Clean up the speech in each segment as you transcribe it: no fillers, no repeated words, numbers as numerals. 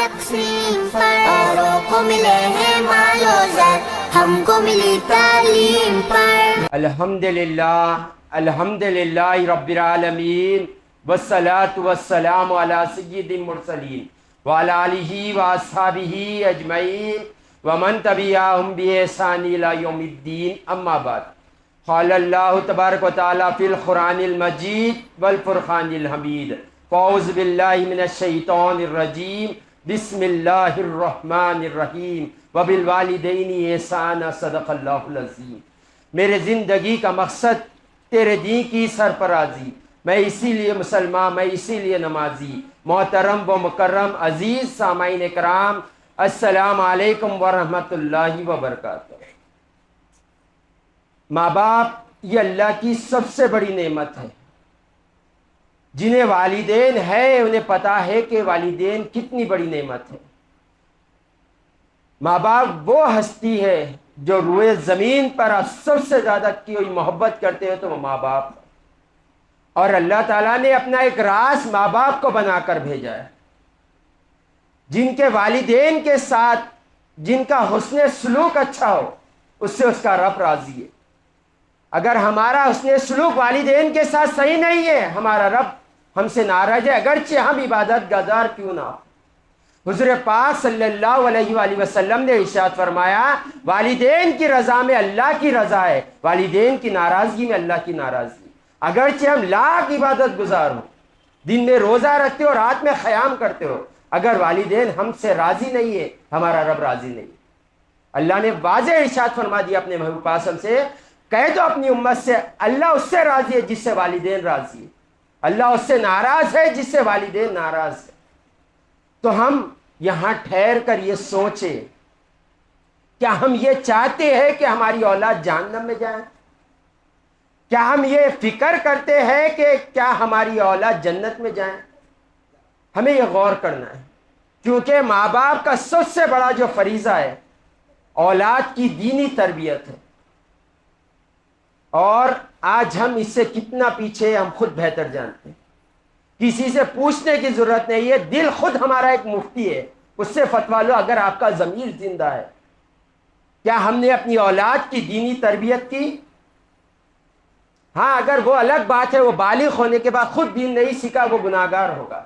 تقسیم پر، اوروں کو ملے ہیں مال و زر، ہم کو ملی تعلیم پر۔ الحمدللہ رب العالمین، والصلاة والسلام علی سید المرسلین وعلی آلہ واصحابہ اجمعین ومن تبعہم بإحسان الی یوم الدین، اما بعد۔ قال اللہ تبارک و تعالی فی القرآن المجید والفرقان الحمید، فاعوذ باللہ من الشیطان الرجیم، بسم اللہ الرحمن الرحیم، وبالوالدین احسانا، صدق اللہ العظیم۔ میرے زندگی کا مقصد تیرے دین کی سرفرازی، میں اسی لیے مسلمان، میں اسی لیے نمازی۔ محترم و مکرم عزیز سامعین کرام، السلام علیکم ورحمۃ اللہ وبرکاتہ۔ ماں باپ یہ اللہ کی سب سے بڑی نعمت ہے۔ جنہیں والدین ہے انہیں پتا ہے کہ والدین کتنی بڑی نعمت ہے۔ ماں باپ وہ ہستی ہے جو روئے زمین پر آپ سب سے زیادہ کوئی محبت کرتے ہیں تو وہ ماں باپ، اور اللہ تعالیٰ نے اپنا ایک راز ماں باپ کو بنا کر بھیجا ہے۔ جن کے والدین کے ساتھ جن کا حسن سلوک اچھا ہو، اس سے اس کا رب راضی ہے۔ اگر ہمارا حسن سلوک والدین کے ساتھ صحیح نہیں ہے، ہمارا رب ہم سے ناراض ہے، اگرچہ ہم عبادت گزار کیوں نہ ہو۔ حضور پاک صلی اللہ علیہ وآلہ وسلم نے ارشاد فرمایا، والدین کی رضا میں اللہ کی رضا ہے، والدین کی ناراضگی میں اللہ کی ناراضگی۔ اگرچہ ہم لاکھ عبادت گزار ہوں، دن میں روزہ رکھتے ہو، رات میں قیام کرتے ہو، اگر والدین ہم سے راضی نہیں ہے، ہمارا رب راضی نہیں۔ اللہ نے واضح ارشاد فرما دیا اپنے محبوب پاسم سے، کہہ دو اپنی امت سے، اللہ اس سے راضی ہے جس سے والدین راضی ہے، اللہ اس سے ناراض ہے جس سے والدین ناراض ہے۔ تو ہم یہاں ٹھہر کر یہ سوچیں، کیا ہم یہ چاہتے ہیں کہ ہماری اولاد جہنم میں جائیں؟ کیا ہم یہ فکر کرتے ہیں کہ کیا ہماری اولاد جنت میں جائیں؟ ہمیں یہ غور کرنا ہے، کیونکہ ماں باپ کا سب سے بڑا جو فریضہ ہے اولاد کی دینی تربیت ہے، اور آج ہم اس سے کتنا پیچھے ہیں ہم خود بہتر جانتے ہیں۔ کسی سے پوچھنے کی ضرورت نہیں ہے، دل خود ہمارا ایک مفتی ہے، اس سے فتویٰ لو اگر آپ کا ضمیر زندہ ہے۔ کیا ہم نے اپنی اولاد کی دینی تربیت کی؟ ہاں، اگر وہ الگ بات ہے، وہ بالغ ہونے کے بعد خود دین نہیں سیکھا، وہ گناہگار ہوگا،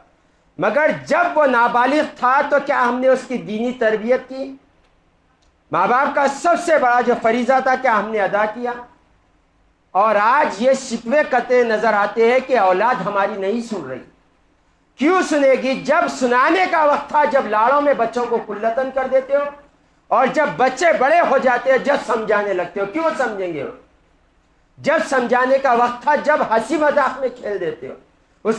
مگر جب وہ نابالغ تھا تو کیا ہم نے اس کی دینی تربیت کی؟ ماں باپ کا سب سے بڑا جو فریضہ تھا کیا ہم نے ادا کیا؟ اور آج یہ شکوے قطع نظر آتے ہیں کہ اولاد ہماری نہیں سن رہی۔ کیوں سنے گی؟ جب سنانے کا وقت تھا، جب لاڑوں میں بچوں کو کلتن کر دیتے ہو، اور جب بچے بڑے ہو جاتے ہیں جب سمجھانے لگتے ہو۔ کیوں سمجھیں گے؟ جب سمجھانے کا وقت تھا، جب ہنسی مذاق میں کھیل دیتے ہو، اس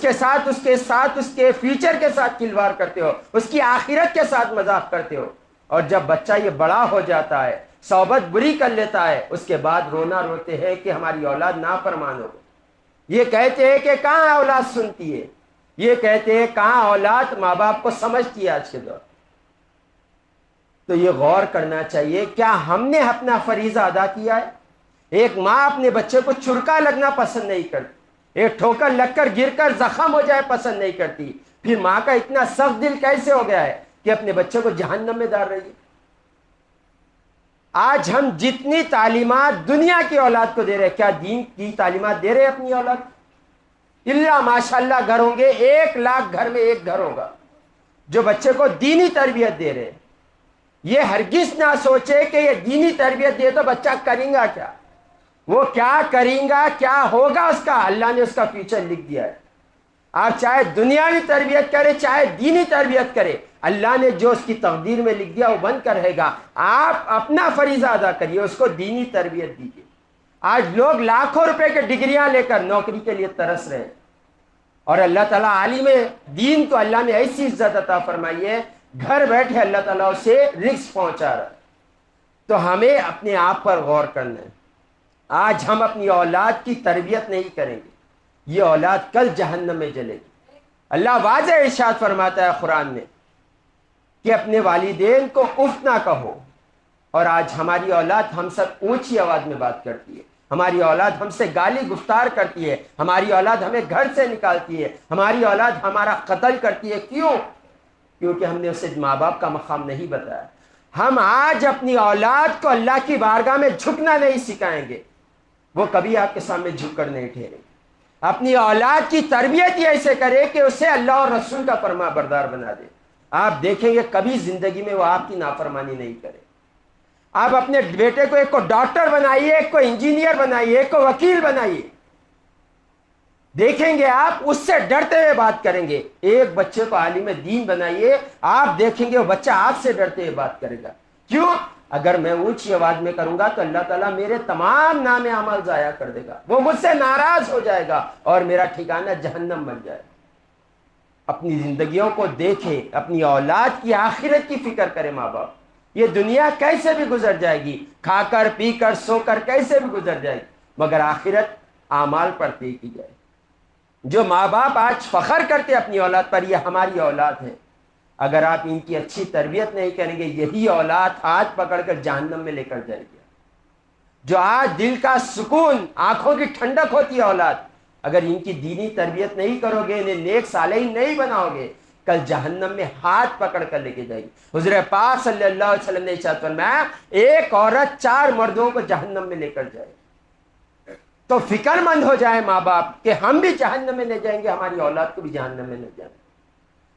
کے فیوچر کے ساتھ کھلواڑ کرتے ہو، اس کی آخرت کے ساتھ مذاق کرتے ہو، اور جب بچہ یہ بڑا ہو جاتا ہے، صحبت بری کر لیتا ہے، اس کے بعد رونا روتے ہیں کہ ہماری اولاد نافرمان ہو۔ یہ کہتے ہیں کہ کہاں اولاد سنتی ہے، یہ کہتے ہیں کہاں اولاد ماں باپ کو سمجھتی ہے آج کے دور۔ تو یہ غور کرنا چاہیے، کیا ہم نے اپنا فریضہ ادا کیا ہے؟ ایک ماں اپنے بچے کو چرکا لگنا پسند نہیں کرتی، ایک ٹھوکر لگ کر گر کر زخم ہو جائے پسند نہیں کرتی، پھر ماں کا اتنا سخت دل کیسے ہو گیا ہے کہ اپنے بچے کو جہنم میں ڈال رہی ہے؟ آج ہم جتنی تعلیمات دنیا کی اولاد کو دے رہے ہیں، کیا دین کی تعلیمات دے رہے ہیں اپنی اولاد؟ اللہ ماشاءاللہ گھر ہوں گے، 1,00,000 گھر میں ایک گھر ہوگا جو بچے کو دینی تربیت دے رہے ہیں۔ یہ ہرگز نہ سوچے کہ یہ دینی تربیت دے تو بچہ کریں گا کیا، وہ کیا کریں گا، کیا ہوگا اس کا، اللہ نے اس کا فیوچر لکھ دیا ہے۔ آپ چاہے دنیاوی تربیت کرے چاہے دینی تربیت کرے، اللہ نے جو اس کی تقدیر میں لکھ دیا وہ بن کر رہے گا۔ آپ اپنا فریضہ ادا کریے، اس کو دینی تربیت دیجیے۔ آج لوگ لاکھوں روپے کے ڈگریاں لے کر نوکری کے لیے ترس رہے ہیں، اور اللہ تعالیٰ عالم دین تو اللہ نے ایسی عزت عطا فرمائی ہے، گھر بیٹھے اللہ تعالیٰ اسے رزق پہنچا رہا ہے۔ تو ہمیں اپنے آپ پر غور کرنا ہے۔ آج ہم اپنی اولاد کی تربیت نہیں کریں گے، یہ اولاد کل جہنم میں جلے گی۔ اللہ واضح ارشاد فرماتا ہے قرآن میں کہ اپنے والدین کو اف نہ کہو، اور آج ہماری اولاد ہم سب اونچی آواز میں بات کرتی ہے، ہماری اولاد ہم سے گالی گفتار کرتی ہے، ہماری اولاد ہمیں گھر سے نکالتی ہے، ہماری اولاد ہمارا قتل کرتی ہے۔ کیوں؟ کیونکہ ہم نے اسے ماں باپ کا مقام نہیں بتایا۔ ہم آج اپنی اولاد کو اللہ کی بارگاہ میں جھکنا نہیں سکھائیں گے، وہ کبھی آپ کے سامنے جھک کر نہیں ٹھہرے گی۔ اپنی اولاد کی تربیت یہ ایسے کرے کہ اسے اللہ اور رسول کا فرما بردار بنا دے، آپ دیکھیں گے کبھی زندگی میں وہ آپ کی نافرمانی نہیں کرے۔ آپ اپنے بیٹے کو ایک کو ڈاکٹر بنائیے، ایک کو انجینئر بنائیے، ایک کو وکیل بنائیے، دیکھیں گے آپ اس سے ڈرتے ہوئے بات کریں گے۔ ایک بچے کو عالم دین بنائیے، آپ دیکھیں گے وہ بچہ آپ سے ڈرتے ہوئے بات کرے گا۔ کیوں؟ اگر میں اونچی آواز میں کروں گا تو اللہ تعالیٰ میرے تمام نام اعمال ضائع کر دے گا، وہ مجھ سے ناراض ہو جائے گا اور میرا ٹھکانہ جہنم بن جائے گا۔ اپنی زندگیوں کو دیکھیں، اپنی اولاد کی آخرت کی فکر کرے ماں باپ۔ یہ دنیا کیسے بھی گزر جائے گی، کھا کر پی کر سو کر کیسے بھی گزر جائے گی، مگر آخرت اعمال پر طے کی جائے۔ جو ماں باپ آج فخر کرتے اپنی اولاد پر، یہ ہماری اولاد ہے، اگر آپ ان کی اچھی تربیت نہیں کریں گے، یہی اولاد ہاتھ پکڑ کر جہنم میں لے کر جائے گی۔ جو آج دل کا سکون، آنکھوں کی ٹھنڈک ہوتی ہے اولاد، اگر ان کی دینی تربیت نہیں کرو گے، انہیں نیک صالحین نہیں بناؤ گے، کل جہنم میں ہاتھ پکڑ کر لے کے جائے گی۔ حضور پاک صلی اللہ علیہ وسلم نے ارشاد فرمایا، ایک عورت 4 مردوں کو جہنم میں لے کر جائے گی۔ تو فکر مند ہو جائے ماں باپ کہ ہم بھی جہنم میں لے جائیں گے، ہماری اولاد کو بھی جہنم میں لے جائیں گے۔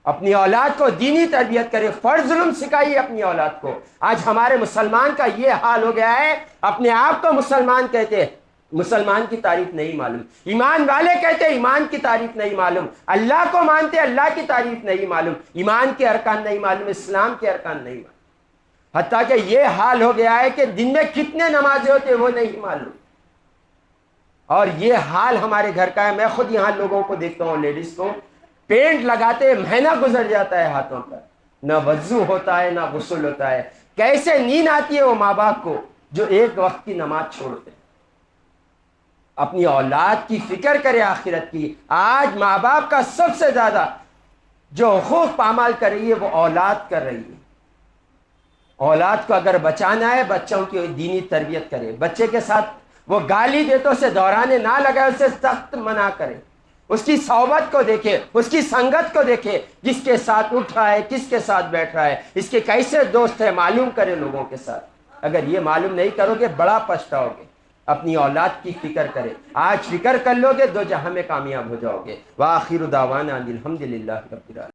اپنی اولاد کو دینی تربیت کرے، فرض ظلم سکھائیے اپنی اولاد کو۔ آج ہمارے مسلمان کا یہ حال ہو گیا ہے، اپنے آپ کو مسلمان کہتے ہیں، مسلمان کی تعریف نہیں معلوم، ایمان والے کہتے ہیں ایمان کی تعریف نہیں معلوم، اللہ کو مانتے اللہ کی تعریف نہیں معلوم، ایمان کے ارکان نہیں معلوم، اسلام کے ارکان نہیں معلوم، حتیٰ کہ یہ حال ہو گیا ہے کہ دن میں کتنے نمازیں ہوتے ہیں وہ نہیں معلوم۔ اور یہ حال ہمارے گھر کا ہے، میں خود یہاں لوگوں کو دیکھتا ہوں، لیڈیز کو پینٹ لگاتے مہینہ گزر جاتا ہے ہاتھوں پر، نہ وضو ہوتا ہے نہ غسل ہوتا ہے۔ کیسے نیند آتی ہے وہ ماں باپ کو جو ایک وقت کی نماز چھوڑتے ہیں۔ اپنی اولاد کی فکر کرے آخرت کی۔ آج ماں باپ کا سب سے زیادہ جو حقوق پامال کر رہی ہے وہ اولاد کر رہی ہے۔ اولاد کو اگر بچانا ہے، بچوں کی دینی تربیت کرے، بچے کے ساتھ وہ گالی دے تو اسے دوہرانے نہ لگائے، اسے سخت منع کرے، اس کی صحبت کو دیکھے، اس کی سنگت کو دیکھے، جس کے ساتھ اٹھ رہا ہے، کس کے ساتھ بیٹھ رہا ہے، اس کے کیسے دوست ہے، معلوم کرے لوگوں کے ساتھ۔ اگر یہ معلوم نہیں کرو گے بڑا پچھتاؤ گے۔ اپنی اولاد کی فکر کرے، آج فکر کر لو گے 2 جہاں میں کامیاب ہو جاؤ گے۔ وآخر دعوانا الحمدللہ رب العالمین۔